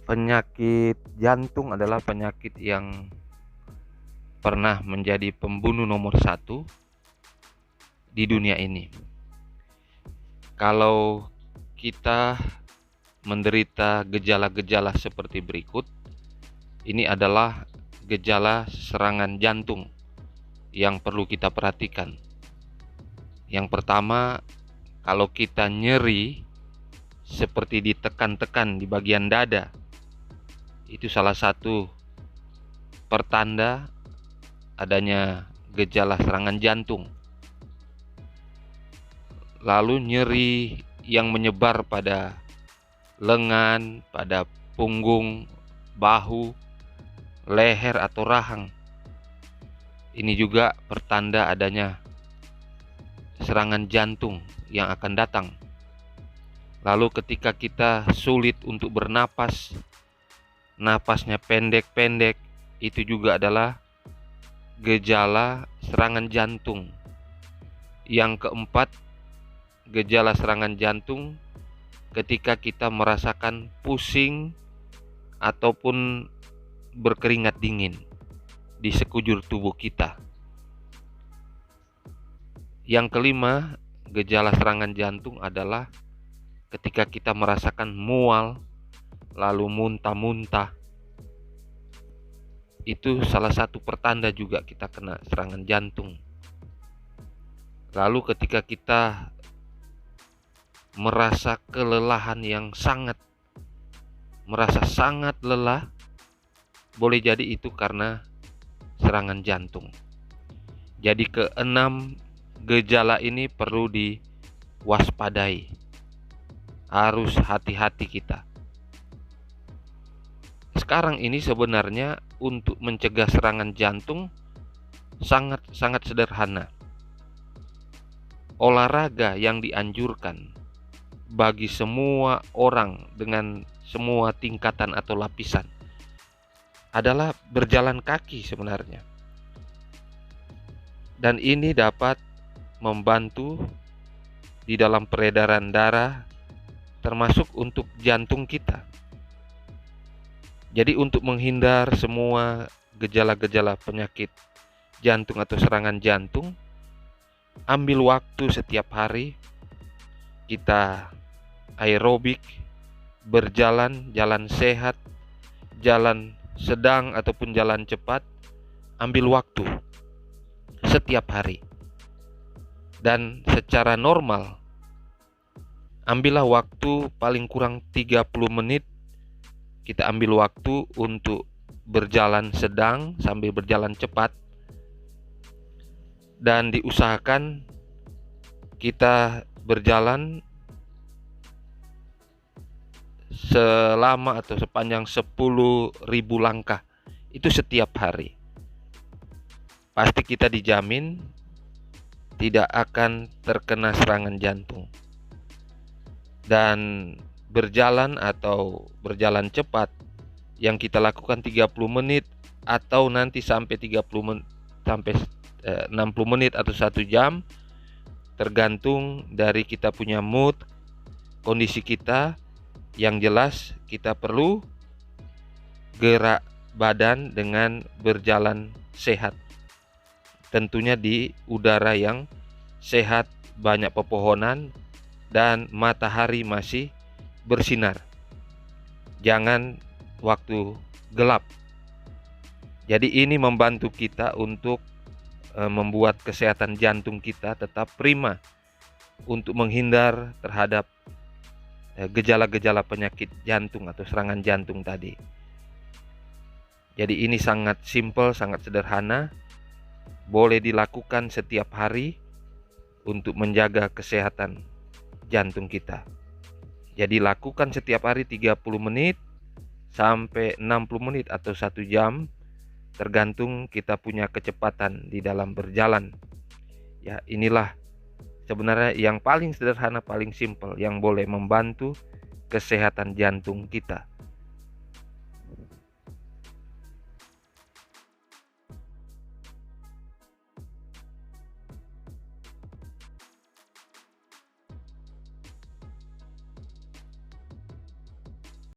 Penyakit jantung adalah penyakit yang pernah menjadi pembunuh nomor 1 di dunia ini. Kalau kita menderita gejala-gejala seperti berikut, ini adalah gejala serangan jantung yang perlu kita perhatikan. Yang pertama, kalau kita nyeri seperti ditekan-tekan di bagian dada, itu salah satu pertanda adanya gejala serangan jantung. Lalu nyeri yang menyebar pada lengan, pada punggung, bahu, leher atau rahang. Ini juga pertanda adanya serangan jantung yang akan datang. Lalu ketika kita sulit untuk bernapas, napasnya pendek-pendek, itu juga adalah gejala serangan jantung. Yang keempat, gejala serangan jantung ketika kita merasakan pusing ataupun berkeringat dingin di sekujur tubuh kita. Yang kelima, gejala serangan jantung adalah ketika kita merasakan mual, lalu muntah-muntah. Itu salah satu pertanda juga kita kena serangan jantung. Lalu ketika kita merasa kelelahan yang merasa sangat lelah, boleh jadi itu karena serangan jantung. Jadi keenam gejala ini perlu diwaspadai. Harus hati-hati kita. Sekarang ini sebenarnya untuk mencegah serangan jantung sangat sederhana. Olahraga yang dianjurkan bagi semua orang dengan semua tingkatan atau lapisan adalah berjalan kaki sebenarnya. Dan ini dapat membantu di dalam peredaran darah, termasuk untuk jantung kita. Jadi untuk menghindar semua gejala-gejala penyakit jantung atau serangan jantung, ambil waktu setiap hari kita aerobik, berjalan, jalan sehat, jalan sedang ataupun jalan cepat, ambil waktu setiap hari. Dan secara normal, ambillah waktu paling kurang 30 menit. Kita ambil waktu untuk berjalan sedang sambil berjalan cepat. Dan diusahakan kita berjalan selama atau sepanjang 10.000 langkah. Itu setiap hari. Pasti kita dijamin tidak akan terkena serangan jantung. Dan berjalan atau berjalan cepat yang kita lakukan 30 menit atau nanti sampai 60 menit atau 1 jam, tergantung dari kita punya mood, kondisi kita. Yang jelas kita perlu gerak badan dengan berjalan sehat. Tentunya di udara yang sehat, banyak pepohonan, dan matahari masih bersinar. Jangan waktu gelap. Jadi ini membantu kita untuk membuat kesehatan jantung kita tetap prima, untuk menghindar terhadap gejala-gejala penyakit jantung atau serangan jantung tadi. Jadi ini sangat simpel, sangat sederhana, boleh dilakukan setiap hari untuk menjaga kesehatan jantung kita. Jadi lakukan setiap hari 30 menit sampai 60 menit atau 1 jam, tergantung kita punya kecepatan di dalam berjalan. Ya, inilah sebenarnya yang paling sederhana, paling simpel, yang boleh membantu kesehatan jantung kita.